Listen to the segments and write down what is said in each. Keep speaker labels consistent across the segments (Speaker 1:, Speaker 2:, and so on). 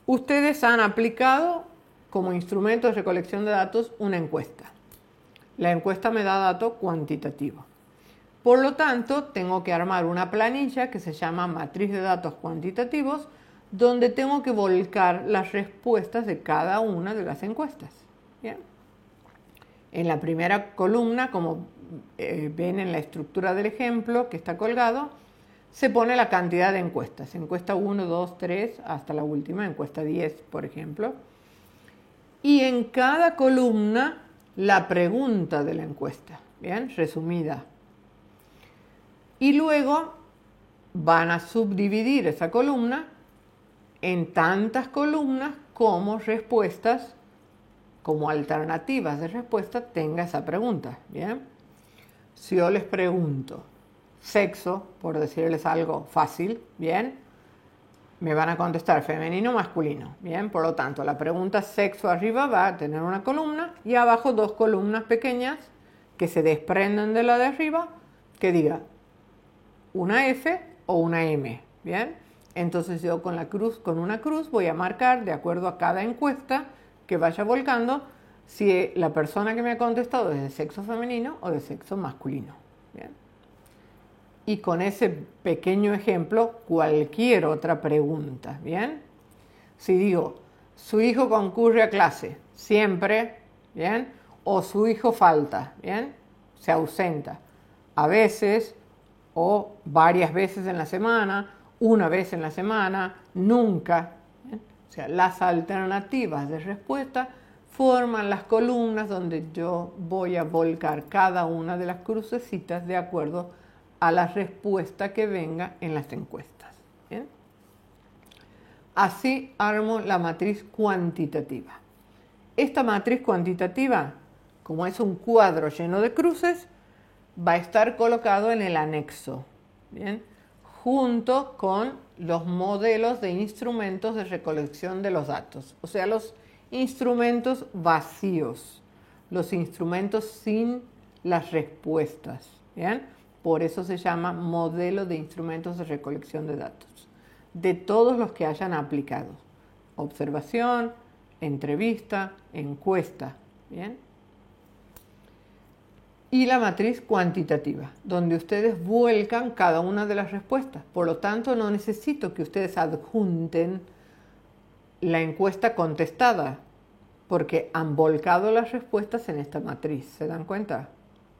Speaker 1: Ustedes han aplicado como instrumento de recolección de datos una encuesta. La encuesta me da dato cuantitativo. Por lo tanto, tengo que armar una planilla que se llama matriz de datos cuantitativos, donde tengo que volcar las respuestas de cada una de las encuestas. ¿Bien? En la primera columna, como ven en la estructura del ejemplo que está colgado, se pone la cantidad de encuestas. Encuesta 1, 2, 3, hasta la última, encuesta 10, por ejemplo. Y en cada columna, la pregunta de la encuesta, ¿bien? Resumida. Y luego van a subdividir esa columna en tantas columnas como respuestas, como alternativas de respuesta tenga esa pregunta, ¿bien? Si yo les pregunto sexo, por decirles algo fácil, ¿bien? Me van a contestar femenino o masculino, ¿bien? Por lo tanto, la pregunta sexo arriba va a tener una columna y abajo dos columnas pequeñas que se desprenden de la de arriba, que diga una F o una M, ¿bien? Entonces yo con una cruz voy a marcar, de acuerdo a cada encuesta que vaya volcando, si la persona que me ha contestado es de sexo femenino o de sexo masculino, ¿bien? Y con ese pequeño ejemplo, cualquier otra pregunta, ¿bien? Si digo, su hijo concurre a clase siempre, ¿bien? O su hijo falta, ¿bien? Se ausenta a veces o varias veces en la semana, una vez en la semana, nunca, ¿bien? O sea, las alternativas de respuesta forman las columnas donde yo voy a volcar cada una de las crucecitas de acuerdo a la respuesta que venga en las encuestas, ¿bien? Así armo la matriz cuantitativa. Esta matriz cuantitativa, como es un cuadro lleno de cruces, va a estar colocado en el anexo, ¿bien? Junto con los modelos de instrumentos de recolección de los datos, o sea, los instrumentos vacíos, los instrumentos sin las respuestas, ¿bien? Por eso se llama modelo de instrumentos de recolección de datos, de todos los que hayan aplicado. Observación, entrevista, encuesta, ¿bien? Y la matriz cuantitativa, donde ustedes vuelcan cada una de las respuestas. Por lo tanto, no necesito que ustedes adjunten la encuesta contestada, porque han volcado las respuestas en esta matriz. ¿Se dan cuenta?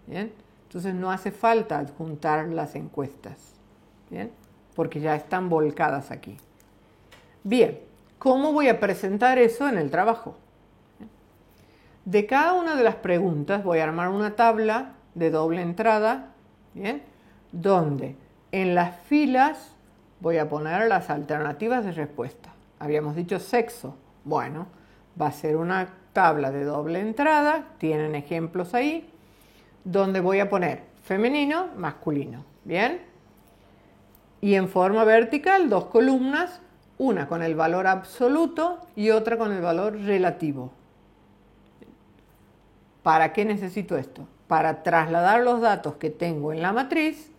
Speaker 1: ¿Bien? Entonces no hace falta adjuntar las encuestas, ¿bien? Porque ya están volcadas aquí. Bien, ¿cómo voy a presentar eso en el trabajo? De cada una de las preguntas voy a armar una tabla de doble entrada, ¿bien? Donde en las filas voy a poner las alternativas de respuesta. Habíamos dicho sexo. Bueno, va a ser una tabla de doble entrada, tienen ejemplos ahí, donde voy a poner femenino, masculino, ¿bien? Y en forma vertical, dos columnas, una con el valor absoluto y otra con el valor relativo. ¿Para qué necesito esto? Para trasladar los datos que tengo en la matriz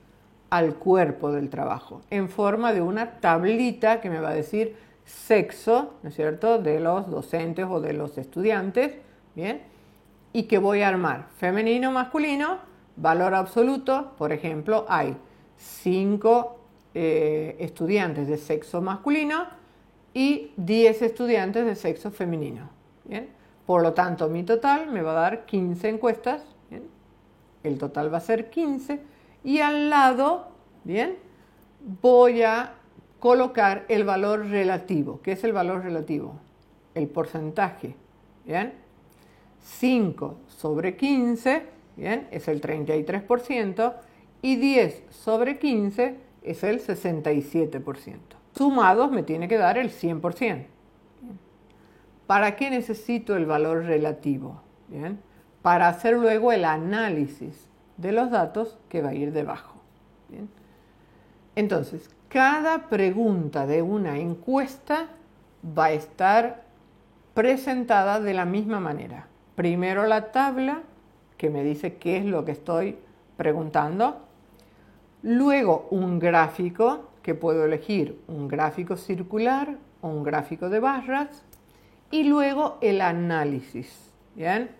Speaker 1: al cuerpo del trabajo, en forma de una tablita que me va a decir sexo, ¿no es cierto?, de los docentes o de los estudiantes, ¿bien? Y que voy a armar femenino, masculino, valor absoluto, por ejemplo, hay 5 estudiantes de sexo masculino y 10 estudiantes de sexo femenino, ¿bien? Por lo tanto, mi total me va a dar 15 encuestas, ¿bien? El total va a ser 15 y al lado, ¿bien?, voy a colocar el valor relativo. ¿Qué es el valor relativo? El porcentaje, ¿bien? 5 sobre 15, ¿bien?, es el 33% y 10 sobre 15 es el 67%. Sumados me tiene que dar el 100%. ¿Para qué necesito el valor relativo? ¿Bien? Para hacer luego el análisis de los datos que va a ir debajo. ¿Bien? Entonces, cada pregunta de una encuesta va a estar presentada de la misma manera. Primero la tabla, que me dice qué es lo que estoy preguntando. Luego un gráfico, que puedo elegir un gráfico circular, o un gráfico de barras, y luego el análisis. ¿Bien?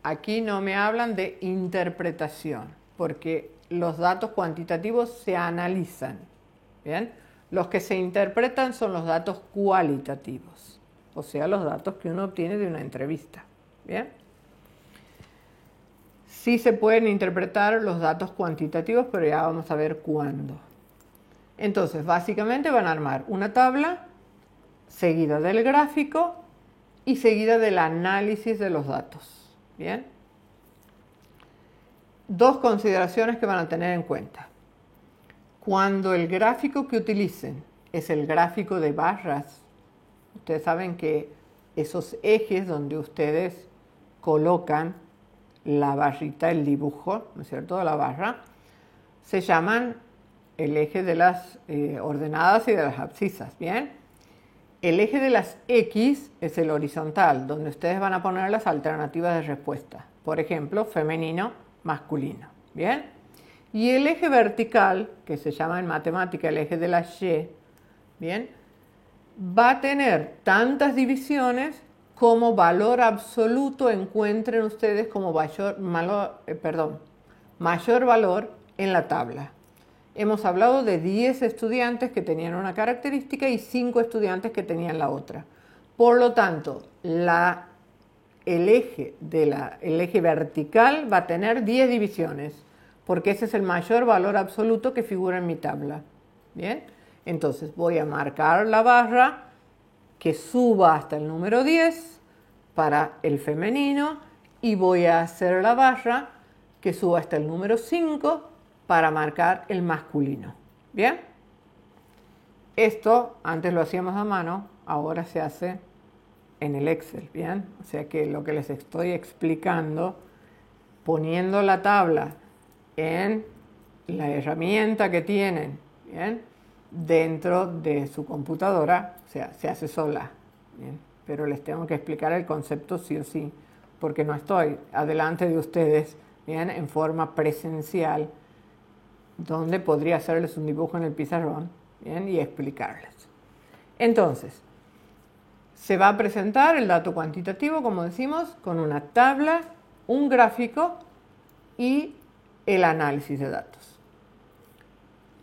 Speaker 1: Aquí no me hablan de interpretación, porque los datos cuantitativos se analizan. ¿Bien? Los que se interpretan son los datos cualitativos, o sea, los datos que uno obtiene de una entrevista. ¿Bien? Sí se pueden interpretar los datos cuantitativos, pero ya vamos a ver cuándo. Entonces, básicamente van a armar una tabla seguida del gráfico y seguida del análisis de los datos. ¿Bien? Dos consideraciones que van a tener en cuenta. Cuando el gráfico que utilicen es el gráfico de barras, ustedes saben que esos ejes donde ustedes colocan la barrita, el dibujo, ¿no es cierto?, de la barra, se llaman el eje de las ordenadas y de las abscisas, ¿bien? El eje de las X es el horizontal, donde ustedes van a poner las alternativas de respuesta. Por ejemplo, femenino, masculino, ¿bien? Y el eje vertical, que se llama en matemática el eje de la Y, ¿bien?, va a tener tantas divisiones como valor absoluto encuentren ustedes como mayor valor en la tabla. Hemos hablado de 10 estudiantes que tenían una característica y 5 estudiantes que tenían la otra. Por lo tanto, el eje vertical va a tener 10 divisiones, porque ese es el mayor valor absoluto que figura en mi tabla. ¿Bien? Entonces voy a marcar la barra que suba hasta el número 10 para el femenino y voy a hacer la barra que suba hasta el número 5 para marcar el masculino. ¿Bien? Esto antes lo hacíamos a mano, ahora se hace en el Excel. ¿Bien? O sea que lo que les estoy explicando, poniendo la tabla en la herramienta que tienen, ¿bien?, dentro de su computadora, o sea, se hace sola, ¿bien?, pero les tengo que explicar el concepto sí o sí, porque no estoy adelante de ustedes, ¿bien?, en forma presencial, donde podría hacerles un dibujo en el pizarrón, ¿bien?, y explicarles. Entonces, se va a presentar el dato cuantitativo, como decimos, con una tabla, un gráfico y el análisis de datos.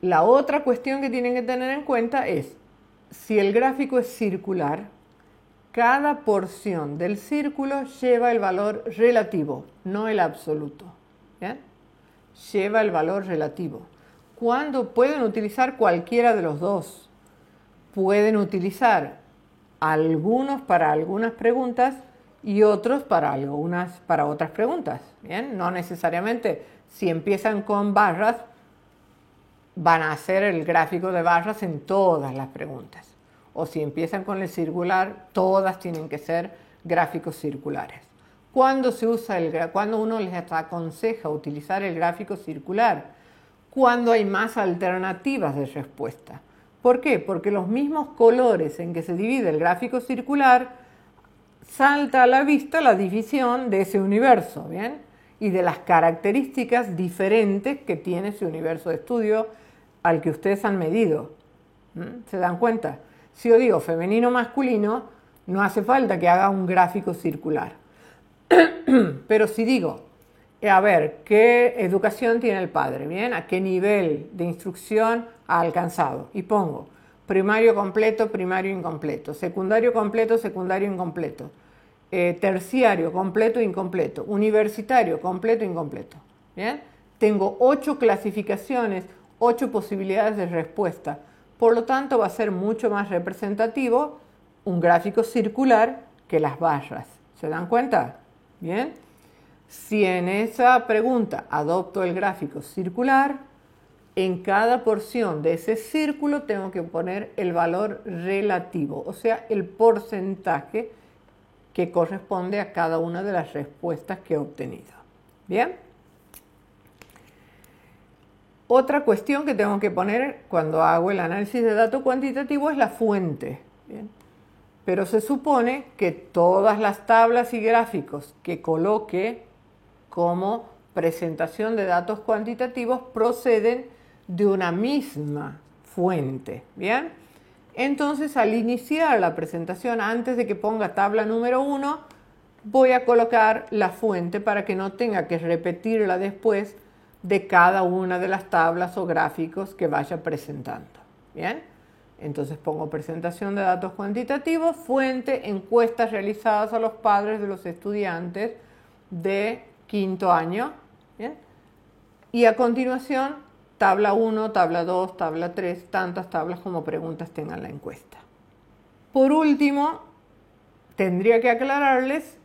Speaker 1: La otra cuestión que tienen que tener en cuenta es, si el gráfico es circular, cada porción del círculo lleva el valor relativo, no el absoluto. ¿Bien? Lleva el valor relativo. ¿Cuándo pueden utilizar cualquiera de los dos? Pueden utilizar algunos para algunas preguntas y otros para otras preguntas. ¿Bien? No necesariamente, si empiezan con barras, van a hacer el gráfico de barras en todas las preguntas. O si empiezan con el circular, todas tienen que ser gráficos circulares. ¿Cuándo uno les aconseja utilizar el gráfico circular? Cuando hay más alternativas de respuesta. ¿Por qué? Porque los mismos colores en que se divide el gráfico circular, salta a la vista la división de ese universo, ¿bien?, y de las características diferentes que tiene ese universo de estudio al que ustedes han medido. ¿Se dan cuenta? Si yo digo femenino masculino, no hace falta que haga un gráfico circular. Pero si digo, a ver, ¿qué educación tiene el padre? ¿Bien? ¿A qué nivel de instrucción ha alcanzado? Y pongo primario completo, primario incompleto, secundario completo, secundario incompleto, terciario completo, incompleto, universitario completo, incompleto. ¿Bien? Tengo 8 clasificaciones, 8 posibilidades de respuesta. Por lo tanto, va a ser mucho más representativo un gráfico circular que las barras. ¿Se dan cuenta? Bien. Si en esa pregunta adopto el gráfico circular, en cada porción de ese círculo tengo que poner el valor relativo, o sea, el porcentaje que corresponde a cada una de las respuestas que he obtenido. ¿Bien? Otra cuestión que tengo que poner cuando hago el análisis de dato cuantitativo es la fuente. ¿Bien? Pero se supone que todas las tablas y gráficos que coloque como presentación de datos cuantitativos proceden de una misma fuente. ¿Bien? Entonces, al iniciar la presentación, antes de que ponga tabla número 1, voy a colocar la fuente para que no tenga que repetirla después de cada una de las tablas o gráficos que vaya presentando. ¿Bien? Entonces pongo presentación de datos cuantitativos, fuente, encuestas realizadas a los padres de los estudiantes de quinto año. ¿Bien? Y a continuación, tabla 1, tabla 2, tabla 3, tantas tablas como preguntas tenga la encuesta. Por último, tendría que aclararles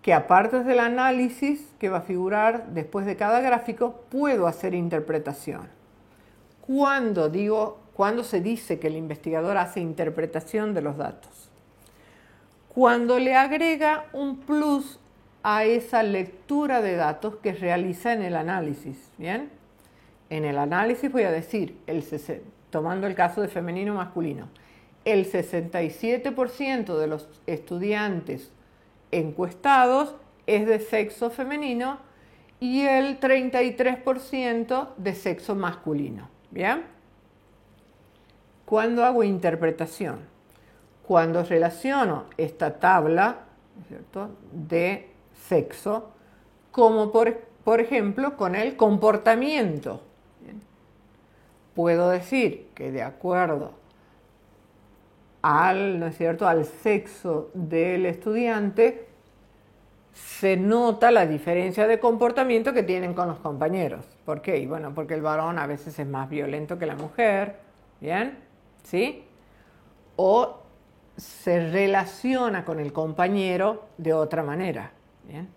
Speaker 1: que aparte del análisis que va a figurar después de cada gráfico, puedo hacer interpretación. Cuando se dice que el investigador hace interpretación de los datos? Cuando le agrega un plus a esa lectura de datos que realiza en el análisis. ¿Bien? En el análisis voy a decir, tomando el caso de femenino masculino, el 67% de los estudiantes encuestados es de sexo femenino y el 33% de sexo masculino. ¿Bien? Cuando hago interpretación, cuando relaciono esta tabla, ¿cierto?, de sexo, como por ejemplo con el comportamiento. ¿Bien? Puedo decir que de acuerdo ¿no es cierto?, al sexo del estudiante, se nota la diferencia de comportamiento que tienen con los compañeros. ¿Por qué? Y bueno, porque el varón a veces es más violento que la mujer, ¿bien? ¿Sí? O se relaciona con el compañero de otra manera, ¿bien?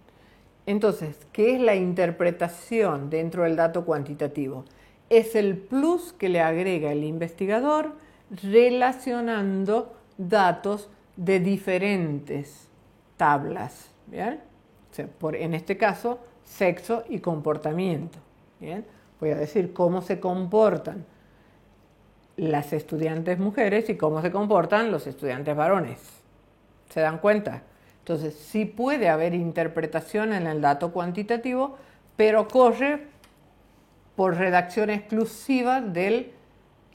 Speaker 1: Entonces, ¿qué es la interpretación dentro del dato cuantitativo? Es el plus que le agrega el investigador relacionando datos de diferentes tablas, ¿bien? O sea, en este caso, sexo y comportamiento, ¿bien? Voy a decir cómo se comportan las estudiantes mujeres y cómo se comportan los estudiantes varones. ¿Se dan cuenta? Entonces, sí puede haber interpretación en el dato cuantitativo, pero corre por redacción exclusiva del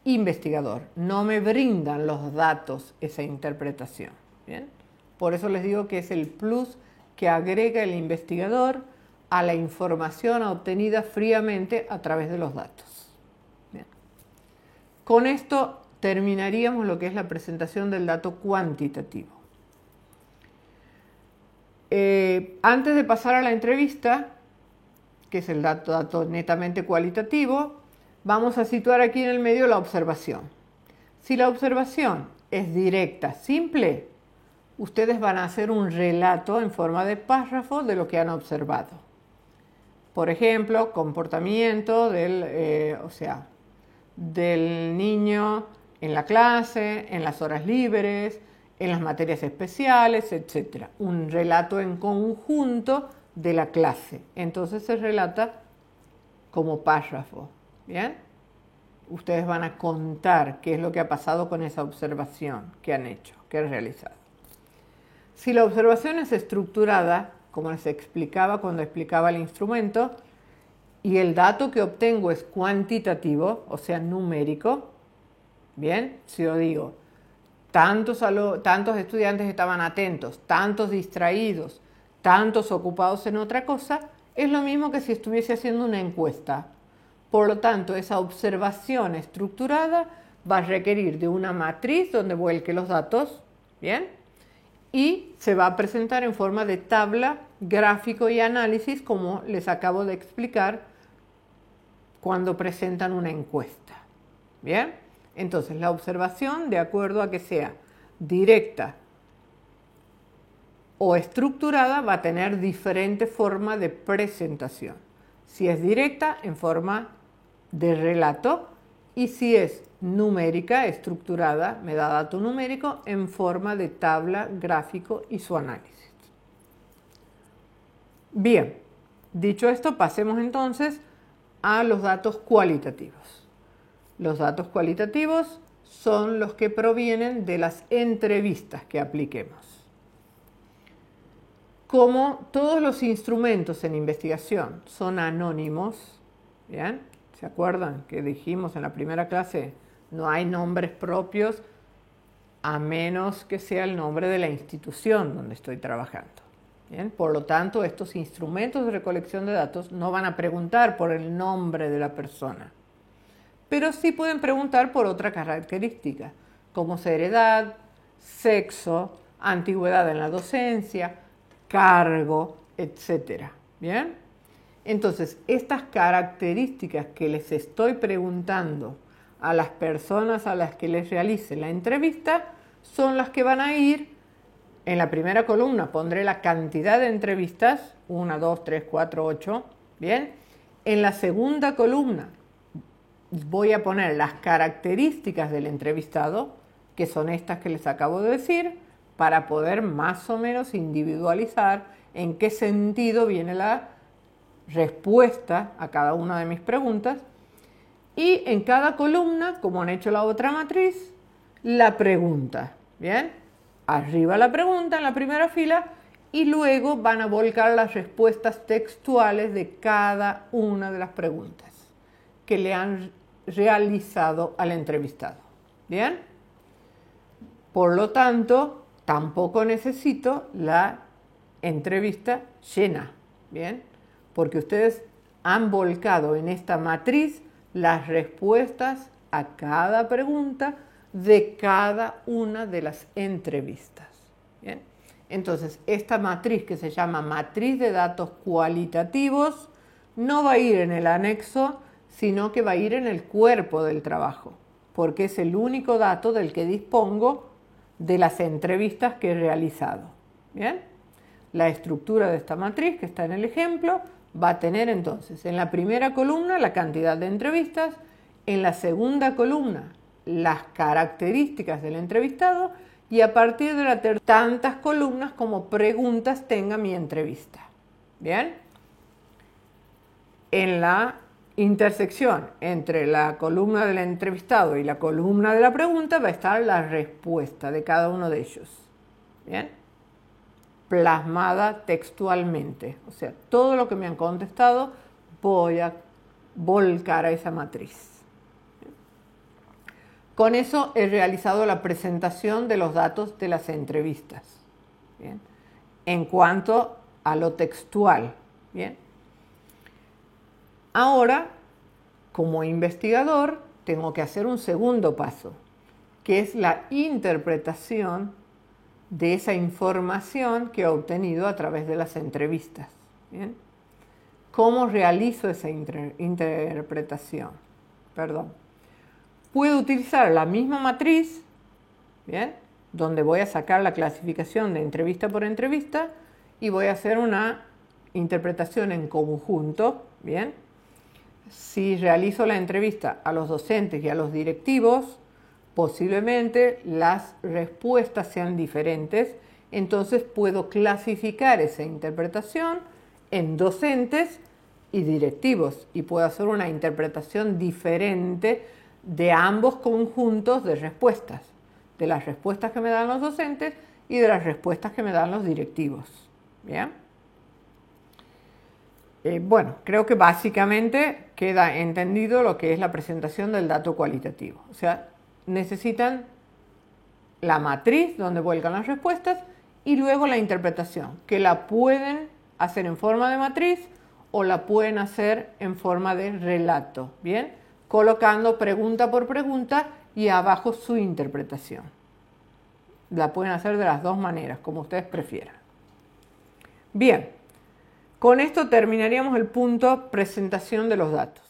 Speaker 1: investigador. No me brindan los datos esa interpretación. ¿Bien? Por eso les digo que es el plus que agrega el investigador a la información obtenida fríamente a través de los datos. Bien. Con esto terminaríamos lo que es la presentación del dato cuantitativo. Antes de pasar a la entrevista, que es el dato netamente cualitativo, vamos a situar aquí en el medio la observación. Si la observación es directa, simple, ustedes van a hacer un relato en forma de párrafo de lo que han observado. Por ejemplo, comportamiento del niño en la clase, en las horas libres, en las materias especiales, etc. Un relato en conjunto de la clase. Entonces se relata como párrafo. ¿Bien? Ustedes van a contar qué es lo que ha pasado con esa observación que han hecho, que han realizado. Si la observación es estructurada, como les explicaba cuando explicaba el instrumento, y el dato que obtengo es cuantitativo, o sea, numérico, ¿bien? Si yo digo, tantos estudiantes estaban atentos, tantos distraídos, tantos ocupados en otra cosa, es lo mismo que si estuviese haciendo una encuesta. Por lo tanto, esa observación estructurada va a requerir de una matriz donde vuelque los datos, ¿bien? Y se va a presentar en forma de tabla, gráfico y análisis, como les acabo de explicar cuando presentan una encuesta. ¿Bien? Entonces, la observación, de acuerdo a que sea directa o estructurada, va a tener diferente forma de presentación. Si es directa, en forma de relato, y si es numérica, estructurada, me da dato numérico en forma de tabla, gráfico y su análisis. Bien, dicho esto, pasemos entonces a los datos cualitativos. Los datos cualitativos son los que provienen de las entrevistas que apliquemos. Como todos los instrumentos en investigación son anónimos, ¿bien? ¿Se acuerdan que dijimos en la primera clase? No hay nombres propios a menos que sea el nombre de la institución donde estoy trabajando. Bien, por lo tanto, estos instrumentos de recolección de datos no van a preguntar por el nombre de la persona, pero sí pueden preguntar por otra característica, como ser edad, sexo, antigüedad en la docencia, cargo, etc. ¿Bien? Entonces, estas características que les estoy preguntando a las personas a las que les realice la entrevista son las que van a ir en la primera columna. Pondré la cantidad de entrevistas, 1, 2, 3, 4, 8. ¿Bien? En la segunda columna voy a poner las características del entrevistado, que son estas que les acabo de decir, para poder más o menos individualizar en qué sentido viene la respuesta a cada una de mis preguntas. Y en cada columna, como han hecho la otra matriz, la pregunta. ¿Bien? Arriba la pregunta en la primera fila y luego van a volcar las respuestas textuales de cada una de las preguntas que le han realizado al entrevistado. ¿Bien? Por lo tanto, tampoco necesito la entrevista llena. ¿Bien? Porque ustedes han volcado en esta matriz las respuestas a cada pregunta de cada una de las entrevistas. ¿Bien? Entonces, esta matriz que se llama matriz de datos cualitativos no va a ir en el anexo, sino que va a ir en el cuerpo del trabajo, porque es el único dato del que dispongo de las entrevistas que he realizado. ¿Bien? La estructura de esta matriz, que está en el ejemplo, va a tener entonces en la primera columna la cantidad de entrevistas, en la segunda columna las características del entrevistado y a partir de la tercera tantas columnas como preguntas tenga mi entrevista. ¿Bien? En la intersección entre la columna del entrevistado y la columna de la pregunta va a estar la respuesta de cada uno de ellos. ¿Bien? Plasmada textualmente. O sea, todo lo que me han contestado voy a volcar a esa matriz. Con eso he realizado la presentación de los datos de las entrevistas. ¿Bien? En cuanto a lo textual. ¿Bien? Ahora, como investigador, tengo que hacer un segundo paso, que es la interpretación de esa información que he obtenido a través de las entrevistas. ¿Bien? ¿Cómo realizo esa interpretación? Puedo utilizar la misma matriz, ¿bien?, donde voy a sacar la clasificación de entrevista por entrevista y voy a hacer una interpretación en conjunto. ¿Bien? Si realizo la entrevista a los docentes y a los directivos, posiblemente las respuestas sean diferentes, entonces puedo clasificar esa interpretación en docentes y directivos y puedo hacer una interpretación diferente de ambos conjuntos de respuestas, de las respuestas que me dan los docentes y de las respuestas que me dan los directivos. ¿Bien? Bueno, creo que básicamente queda entendido lo que es la presentación del dato cualitativo. O sea, necesitan la matriz donde vuelcan las respuestas y luego la interpretación, que la pueden hacer en forma de matriz o la pueden hacer en forma de relato. ¿Bien? Colocando pregunta por pregunta y abajo su interpretación. La pueden hacer de las dos maneras, como ustedes prefieran. Bien, con esto terminaríamos el punto presentación de los datos.